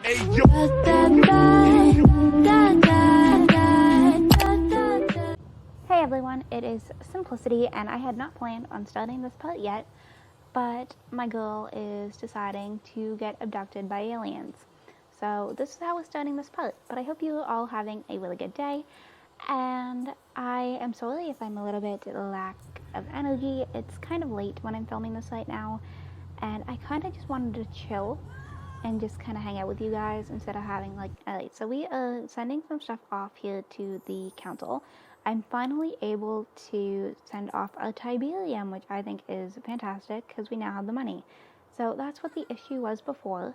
Hey, yo. Hey everyone, it is Simplicity, and I had not planned on starting this part yet, but my girl is deciding to get abducted by aliens. So this is how we're starting this part, but I hope you are all having a really good day, and I am sorry if I'm a little bit lack of energy. It's kind of late when I'm filming this right now, and I kind of just wanted to chill and just kind of hang out with you guys instead of having like, alright, so we are sending some stuff off here to the council. I'm finally able to send off a Tiberium, which I think is fantastic because we now have the money. So that's what the issue was before,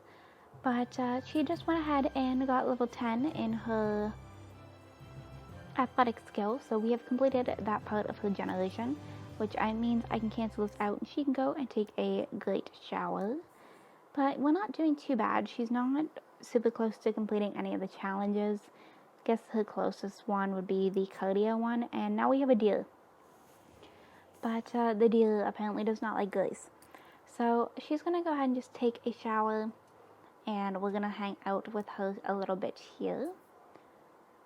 but she just went ahead and got level 10 in her athletic skill, so we have completed that part of her generation, which means I can cancel this out and she can go and take a great shower. But we're not doing too bad. She's not super close to completing any of the challenges. I guess her closest one would be the cardio one, and now we have a deer. But the deer apparently does not like grease. So she's going to go ahead and just take a shower, and we're going to hang out with her a little bit here.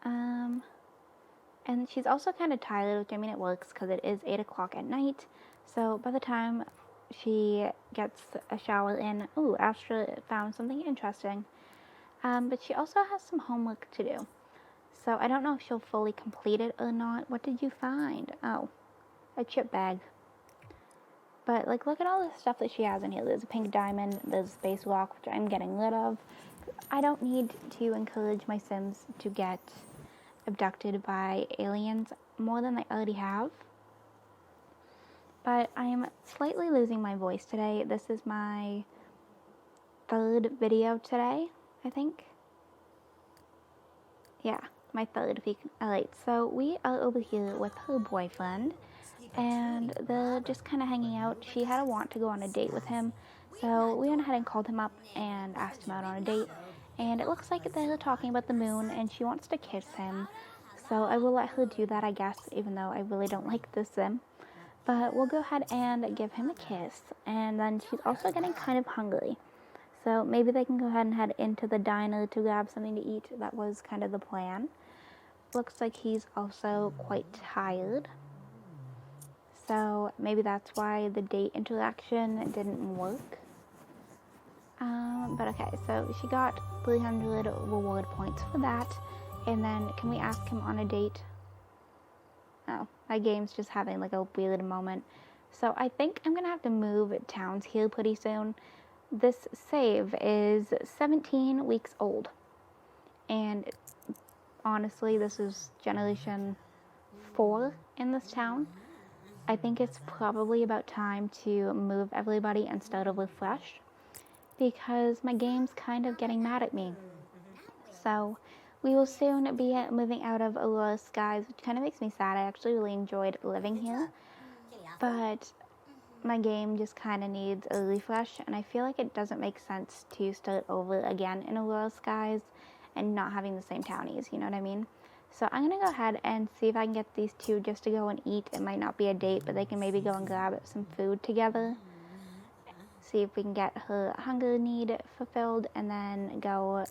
And she's also kind of tired, which I mean it works because it is 8 o'clock at night. So by the time she gets a shower in, ooh, Astra found something interesting. But she also has some homework to do. So I don't know if she'll fully complete it or not. What did you find? Oh, a chip bag. But like, look at all the stuff that she has in here. There's a pink diamond, there's space rock, which I'm getting rid of. I don't need to encourage my Sims to get abducted by aliens more than they already have. But I'm slightly losing my voice today. This is my third video today, I think. Yeah, my third week. Alright, so we are over here with her boyfriend, and they're just kind of hanging out. She had a want to go on a date with him, so we went ahead and called him up and asked him out on a date. And it looks like they're talking about the moon, and she wants to kiss him. So I will let her do that, I guess, even though I really don't like this sim. But we'll go ahead and give him a kiss. And then she's also getting kind of hungry. So maybe they can go ahead and head into the diner to grab something to eat. That was kind of the plan. Looks like he's also quite tired. So maybe that's why the date interaction didn't work. But okay, so she got 300 reward points for that. And then can we ask him on a date? Oh, my game's just having like a weird moment. So I think I'm gonna have to move towns here pretty soon. This save is 17 weeks old. And honestly, this is generation 4 in this town. I think it's probably about time to move everybody and start over fresh, because my game's kind of getting mad at me. So we will soon be moving out of Aurora Skies, which kind of makes me sad. I actually really enjoyed living here, but my game just kind of needs a refresh, and I feel like it doesn't make sense to start over again in Aurora Skies and not having the same townies, you know what I mean? So I'm going to go ahead and see if I can get these two just to go and eat. It might not be a date, but they can maybe go and grab some food together. See if we can get her hunger need fulfilled, and then go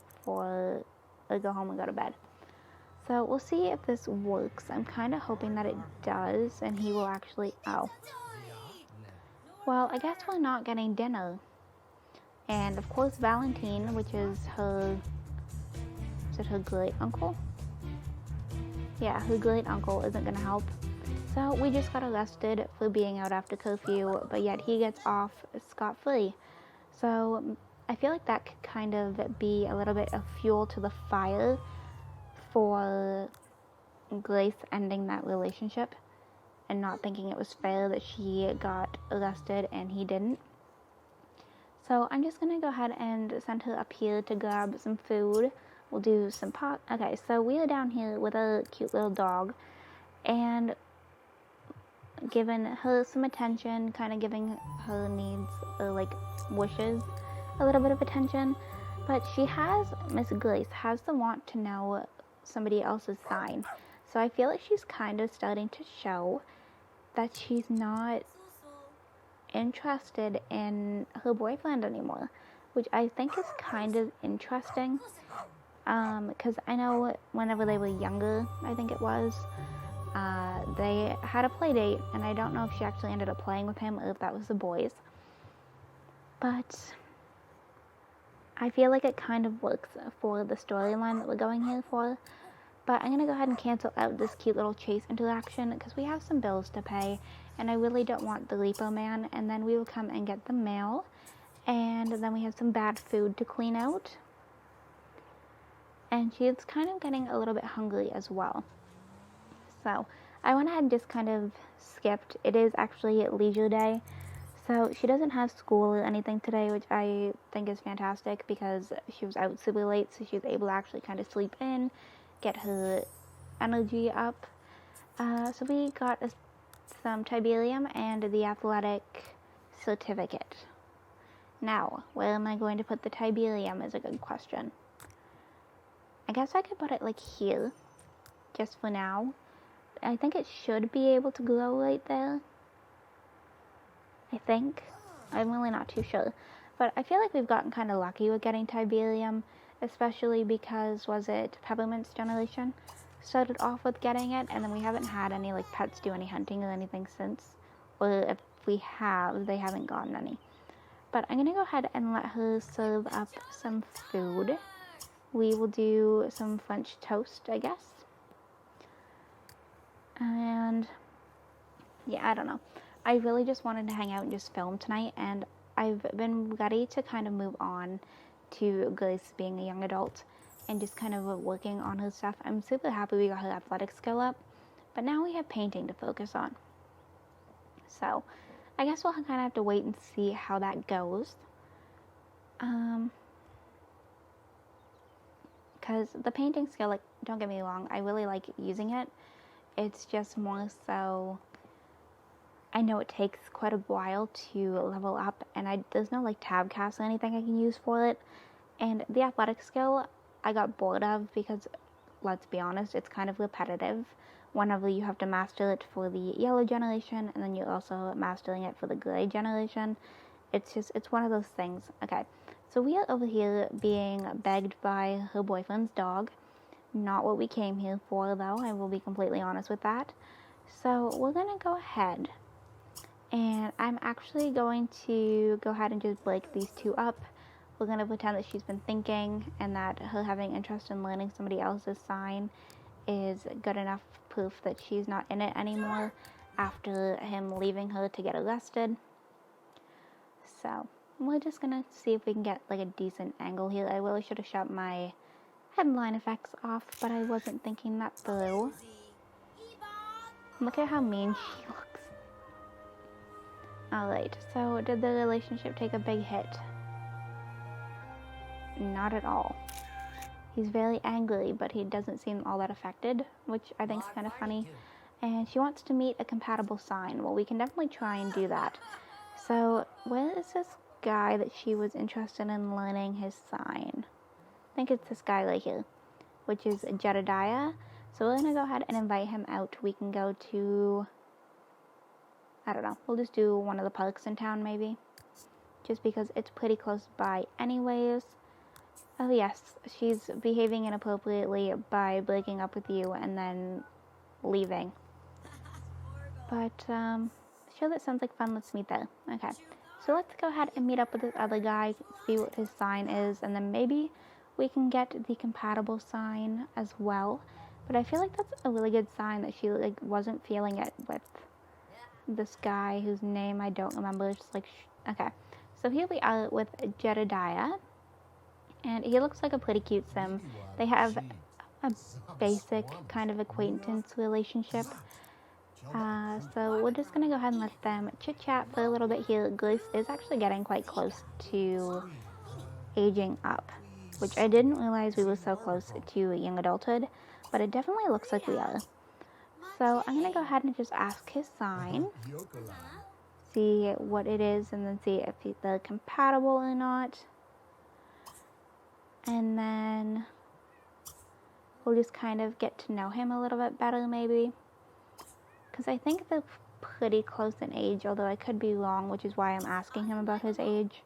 home and go to bed. So we'll see if this works. I'm kind of hoping that it does, and he will actually, oh. Well, I guess we're not getting dinner. And of course Valentine, which is her, is it her great uncle? Yeah, her great uncle isn't gonna help. So we just got arrested for being out after curfew, but yet he gets off scot-free. So I feel like that could kind of be a little bit of fuel to the fire for Grace ending that relationship and not thinking it was fair that she got arrested and he didn't. So I'm just gonna go ahead and send her up here to grab some food. We'll do some pot. Okay, so we are down here with a cute little dog and giving her some attention, kind of giving her needs or like wishes a little bit of attention. But she has, Miss Grace has the want to know somebody else's sign. So I feel like she's kind of starting to show that she's not interested in her boyfriend anymore. which I think is kind of interesting. Because I know whenever they were younger, I think it was, they had a play date, and I don't know if she actually ended up playing with him or if that was the boys. But I feel like it kind of works for the storyline that we're going here for. But I'm going to go ahead and cancel out this cute little chase interaction because we have some bills to pay, and I really don't want the Repo Man, and then we will come and get the mail, and then we have some bad food to clean out. And she's kind of getting a little bit hungry as well. So I went ahead and just kind of skipped. It is actually leisure day, so she doesn't have school or anything today, which I think is fantastic because she was out super late, so she was able to actually kind of sleep in, get her energy up. So we got some Tiberium and the athletic certificate. Now, where am I going to put the Tiberium is a good question. I guess I could put it like here, just for now. I think it should be able to glow right there. I think. I'm really not too sure. But I feel like we've gotten kind of lucky with getting Tiberium, especially because, was it Peppermint's generation? Started off with getting it, and then we haven't had any like pets do any hunting or anything since. Or if we have, they haven't gotten any. But I'm going to go ahead and let her serve up some food. We will do some French toast, I guess. And yeah, I don't know. I really just wanted to hang out and just film tonight, and I've been ready to kind of move on to Grace being a young adult and just kind of working on her stuff. I'm super happy we got her athletic skill up, but now we have painting to focus on. So I guess we'll kind of have to wait and see how that goes. Because the painting skill, like, don't get me wrong, I really like using it. It's just more so, I know it takes quite a while to level up, and there's no like tab cast or anything I can use for it. And the athletic skill, I got bored of because, let's be honest, it's kind of repetitive. Whenever you have to master it for the yellow generation, and then you're also mastering it for the gray generation. It's one of those things. Okay, so we are over here being begged by her boyfriend's dog. Not what we came here for, though. I will be completely honest with that. So we're going to go ahead. And I'm actually going to go ahead and just break these two up. We're going to pretend that she's been thinking and that her having interest in learning somebody else's sign is good enough proof that she's not in it anymore after him leaving her to get arrested. So we're just going to see if we can get like a decent angle here. I really should have shut my headline effects off, but I wasn't thinking that through. Look at how mean she looks. Alright, so did the relationship take a big hit? Not at all. He's very angry, but he doesn't seem all that affected, which I think is kind of funny. And she wants to meet a compatible sign. Well, we can definitely try and do that. So, where is this guy that she was interested in learning his sign? I think it's this guy right here, which is Jedediah. So we're going to go ahead and invite him out. We can go to, I don't know, we'll just do one of the parks in town maybe, just because it's pretty close by anyways. Oh yes, she's behaving inappropriately by breaking up with you and then leaving. But, sure, that sounds like fun. Let's meet there. Okay, so let's go ahead and meet up with this other guy, see what his sign is, and then maybe we can get the compatible sign as well. But I feel like that's a really good sign that she like wasn't feeling it with this guy whose name I don't remember. It's just like, okay. So here we are with Jedediah. And he looks like a pretty cute sim. They have a basic kind of acquaintance relationship. So we're just going to go ahead and let them chit-chat for a little bit here. Grace is actually getting quite close to aging up, which I didn't realize we were so close to young adulthood, but it definitely looks like we are. So I'm going to go ahead and just ask his sign, see what it is, and then see if they're compatible or not. And then we'll just kind of get to know him a little bit better maybe. Because I think they're pretty close in age, although I could be wrong, which is why I'm asking him about his age.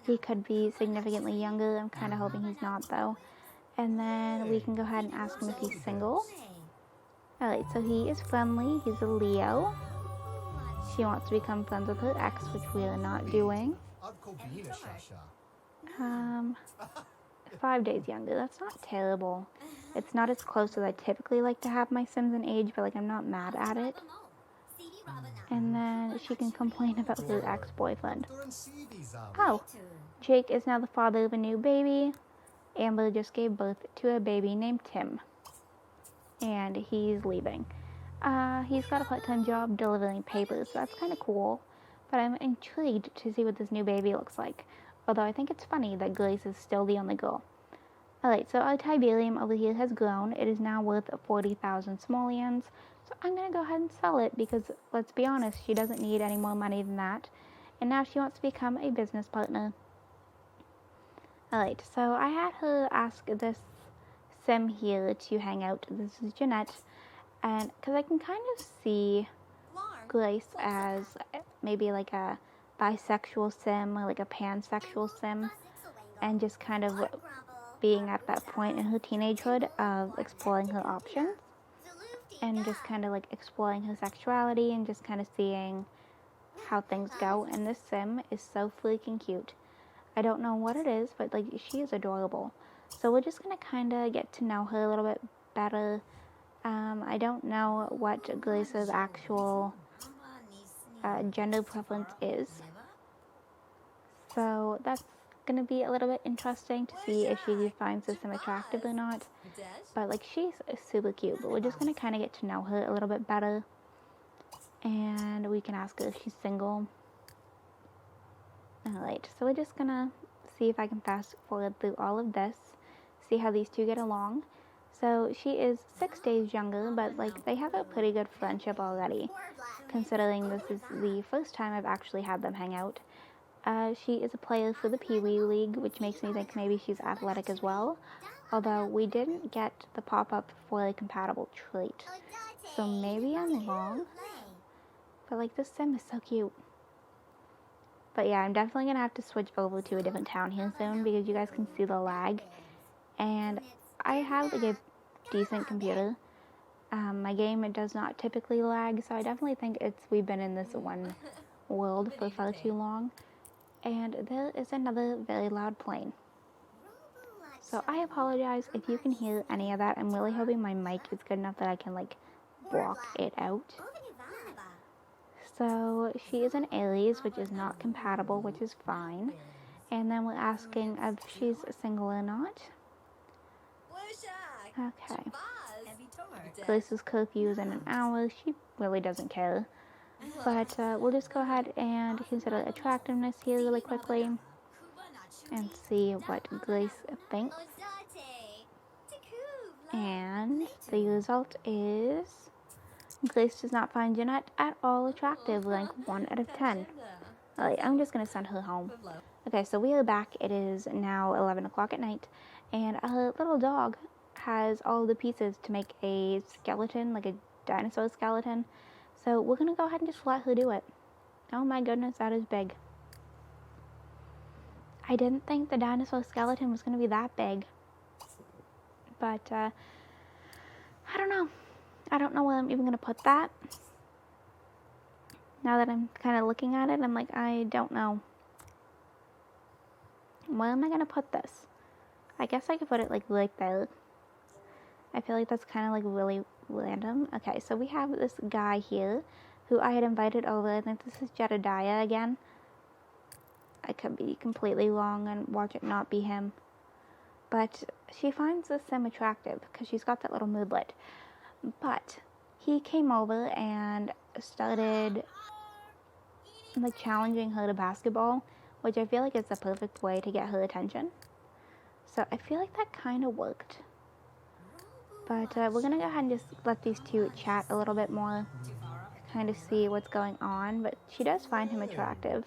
he could be significantly younger. I'm kind of hoping he's not, though. And then we can go ahead and ask him if he's single. Alright, so he is friendly. He's a Leo. She wants to become friends with her ex, which we are not doing. 5 days younger. That's not terrible. It's not as close as I typically like to have my Sims in age, but like I'm not mad at it. And then she can complain about her ex-boyfriend. Oh, Jake is now the father of a new baby. Amber just gave birth to a baby named Tim. And he's leaving. He's got a part-time job delivering papers, so that's kind of cool. But I'm intrigued to see what this new baby looks like. Although I think it's funny that Grace is still the only girl. Alright, so our Tiberium over here has grown. It is now worth 40,000 simoleons. So I'm going to go ahead and sell it because, let's be honest, she doesn't need any more money than that. And now she wants to become a business partner. Alright, so I had her ask this Sim here to hang out. This is Jeanette. And because I can kind of see Grace as maybe like a bisexual Sim or like a pansexual Sim. And just kind of being at that point in her teenagehood of exploring her options. And just kind of like exploring her sexuality and just kind of seeing how things go. And this Sim is so freaking cute. I don't know what it is, but like she is adorable. So we're just gonna kind of get to know her a little bit better. I don't know what Grace's actual gender preference is. So that's gonna be a little bit interesting to see if she finds this Sim attractive or not. But like she's super cute, but we're just gonna kind of get to know her a little bit better. And we can ask her if she's single. Alright, so we're just gonna see if I can fast forward through all of this, see how these two get along. So she is 6 days younger, but like they have a pretty good friendship already, considering this is the first time I've actually had them hang out. She is a player for the Pee Wee League, which makes me think maybe she's athletic as well, although we didn't get the pop-up for a compatible trait, so maybe I'm wrong, but like this Sim is so cute. But yeah, I'm definitely going to have to switch over to a different town here soon because you guys can see the lag. And I have like a decent computer. My game, it does not typically lag, so I definitely think we've been in this one world for far too long. And there is another very loud plane. So I apologize if you can hear any of that. I'm really hoping my mic is good enough that I can like block it out. So she is an Aries, which is not compatible, which is fine. And then we're asking if she's single or not. Okay. Grace's curfew is in an hour. She really doesn't care. But we'll just go ahead and consider attractiveness here really quickly. And see what Grace thinks. And the result is Grace does not find Jeanette at all attractive, rank 1 out of 10. Alright, I'm just going to send her home. Okay, so we are back. It is now 11 o'clock at night, and our little dog has all the pieces to make a skeleton, like a dinosaur skeleton. So we're going to go ahead and just let her do it. Oh my goodness, that is big. I didn't think the dinosaur skeleton was going to be that big. But, I don't know. I don't know where I'm even going to put that. Now that I'm kind of looking at it, I'm like, I don't know. Where am I going to put this? I guess I could put it like right there. I feel like that's kind of like really random. Okay, so we have this guy here who I had invited over. I think this is Jedediah again. I could be completely wrong and watch it not be him. But she finds this Sim attractive because she's got that little moodlet. But he came over and started like challenging her to basketball, which I feel like is the perfect way to get her attention. So I feel like that kind of worked. But we're going to go ahead and just let these two chat a little bit more, kind of see what's going on. But she does find him attractive.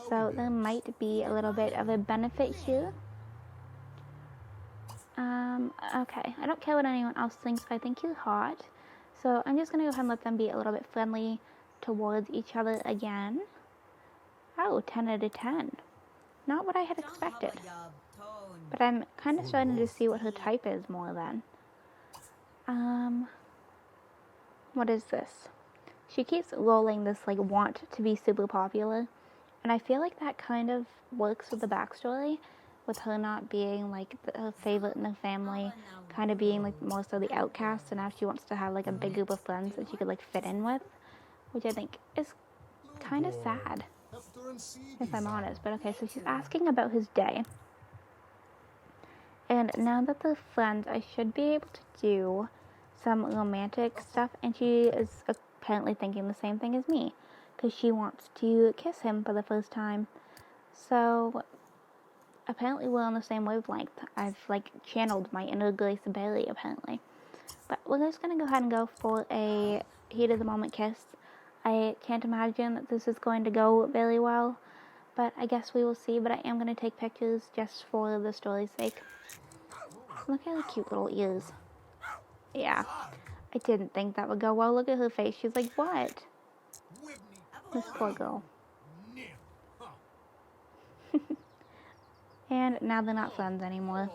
So there might be a little bit of a benefit here. Okay, I don't care what anyone else thinks, but I think you're hot. So I'm just going to go ahead and let them be a little bit friendly towards each other again. Oh, 10 out of 10. Not what I had expected. But I'm kind of starting to see what her type is more then. What is this? She keeps rolling this, like, want to be super popular. And I feel like that kind of works with the backstory, with her not being, like, her favorite in the family, kind of being, like, more so the outcast, and now she wants to have, like, a big group of friends that she could, like, fit in with, which I think is kind of sad, if I'm honest. But okay, so she's asking about his day. And now that they're friends, I should be able to do some romantic stuff, and she is apparently thinking the same thing as me, because she wants to kiss him for the first time. So apparently we're on the same wavelength. I've, like, channeled my inner Grace Bailey, apparently. But we're just gonna go ahead and go for a heat of the moment kiss. I can't imagine that this is going to go very well, but I guess we will see. But I am going to take pictures just for the story's sake. Look at her cute little ears. Yeah, I didn't think that would go well. Look at her face. She's like, what? This poor girl. And now they're not friends anymore.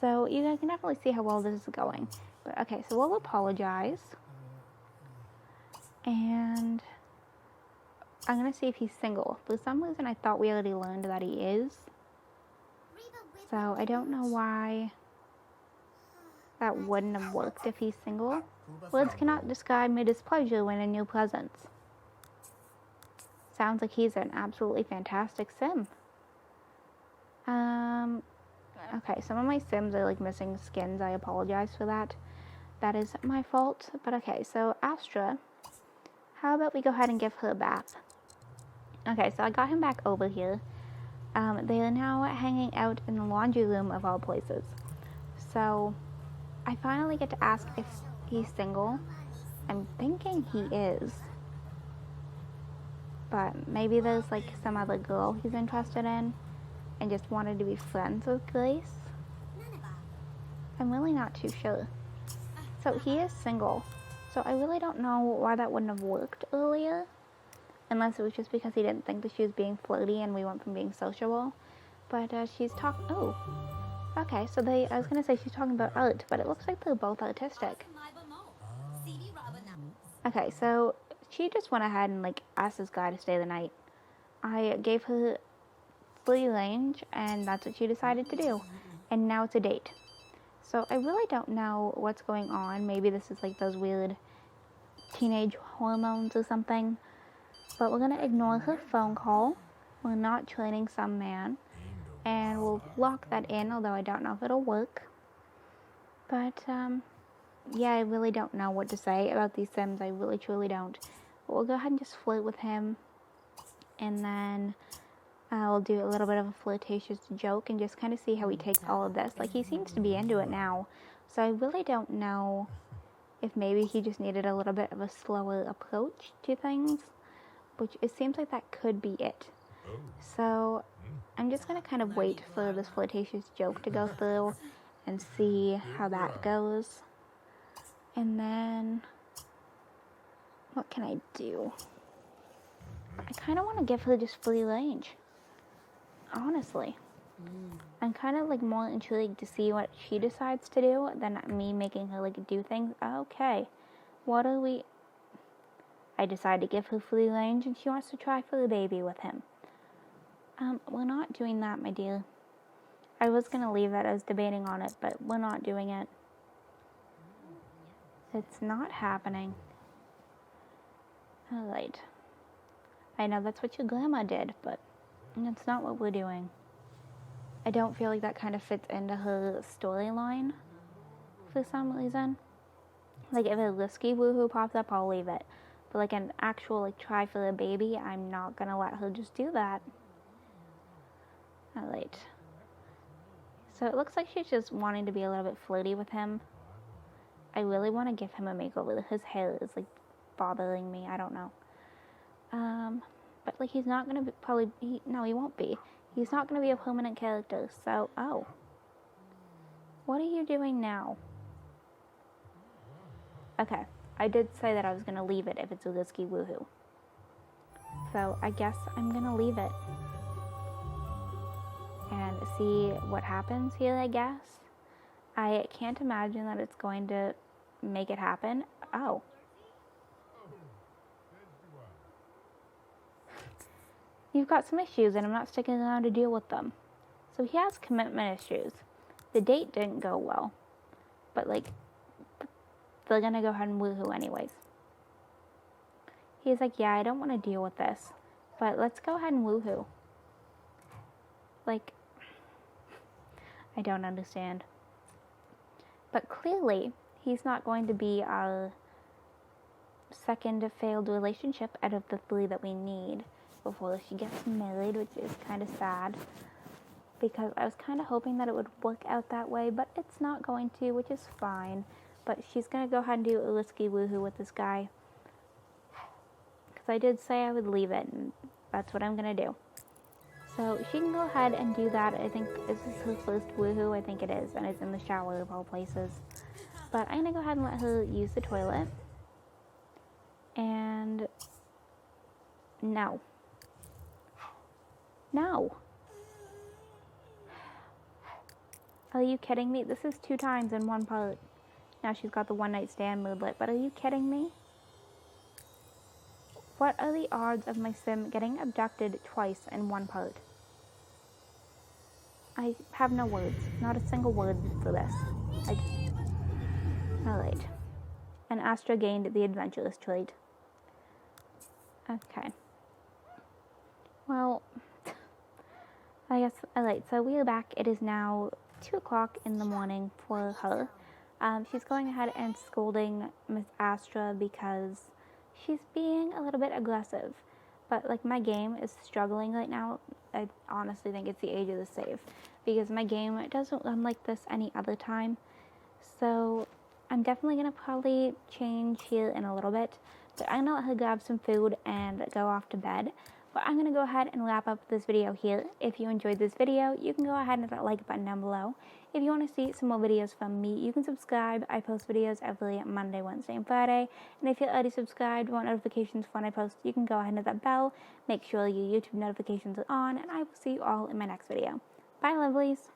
So you guys can definitely see how well this is going. But okay, so we'll apologize. And I'm going to see if he's single. For some reason, I thought we already learned that he is. So I don't know why that wouldn't have worked if he's single. Words cannot describe my displeasure when in your presence. Sounds like he's an absolutely fantastic sim. Okay, some of my sims are, like, missing skins. I apologize for that. That is my fault. But okay, so Astra, how about we go ahead and give her a bath? Okay, so I got him back over here. They are now hanging out in the laundry room of all places. So I finally get to ask if he's single. I'm thinking he is. But maybe there's, like, some other girl he's interested in and just wanted to be friends with Grace. I'm really not too sure. So he is single. So I really don't know why that wouldn't have worked earlier. Unless it was just because he didn't think that she was being flirty and we went from being sociable. But she's talking... Oh. Okay, so I was going to say she's talking about art, but it looks like they're both artistic. Okay, so she just went ahead and, like, asked this guy to stay the night. I gave her free range, and that's what she decided to do. And now it's a date. So I really don't know what's going on. Maybe this is, like, those weird teenage hormones or something. But we're going to ignore her phone call. We're not training some man. And we'll lock that in, although I don't know if it'll work. But, yeah, I really don't know what to say about these sims. I really, truly don't. But we'll go ahead and just flirt with him. And then we'll do a little bit of a flirtatious joke and just kind of see how he takes all of this. Like, he seems to be into it now. So I really don't know if maybe he just needed a little bit of a slower approach to things. Which it seems like that could be it. So I'm just going to kind of wait for this flirtatious joke to go through and see how that goes. And then, what can I do? I kind of want to give her just free range. Honestly. I'm kind of, like, more intrigued to see what she decides to do than me making her, like, do things. Okay. What are we... I decide to give her free range, and she wants to try for the baby with him. We're not doing that, my dear. I was going to leave it. I was debating on it, but we're not doing it. It's not happening. Alright. I know that's what your grandma did, but that's not what we're doing. I don't feel like that kind of fits into her storyline for some reason. Like, if a risky woohoo pops up, I'll leave it. But, like, an actual, like, try for the baby, I'm not gonna let her just do that. Alright. So it looks like she's just wanting to be a little bit flirty with him. I really want to give him a makeover. His hair is, like, bothering me. I don't know. But, like, he's not gonna be, no, he won't be. He's not gonna be a permanent character, so, oh. What are you doing now? Okay. I did say that I was going to leave it if it's a risky woohoo. So I guess I'm going to leave it. and see what happens here, I guess. I can't imagine that it's going to make it happen. Oh. You've got some issues and I'm not sticking around to deal with them. So he has commitment issues. The date didn't go well. But like, they're gonna go ahead and woohoo anyways. He's like, yeah, I don't want to deal with this. But let's go ahead and woohoo. Like, I don't understand. But clearly, he's not going to be our second failed relationship out of the 3 that we need before she gets married, which is kind of sad. Because I was kind of hoping that it would work out that way, but it's not going to, which is fine. But she's going to go ahead and do a risky woohoo with this guy. Because I did say I would leave it, and that's what I'm going to do. So she can go ahead and do that. I think this is her first woohoo. I think it is, and it's in the shower of all places. But I'm going to go ahead and let her use the toilet. And no. No. Are you kidding me? This is 2 times in one part. Now she's got the one night stand moodlet, but are you kidding me? What are the odds of my sim getting abducted twice in one part? I have no words. Not a single word for this. Alright. And Astra gained the adventurous trait. Okay. Well, I guess, alright, so we are back. It is now 2 o'clock in the morning for her. She's going ahead and scolding Miss Astra because she's being a little bit aggressive. But, like, my game is struggling right now. I honestly think it's the age of the save. Because my game doesn't run like this any other time. So, I'm definitely going to probably change here in a little bit. But I'm going to let her grab some food and go off to bed. But I'm going to go ahead and wrap up this video here. If you enjoyed this video, you can go ahead and hit that like button down below. If you want to see some more videos from me, you can subscribe. I post videos every Monday, Wednesday, and Friday. And if you're already subscribed, want notifications when I post, you can go ahead and hit that bell. Make sure your YouTube notifications are on, and I will see you all in my next video. Bye, lovelies.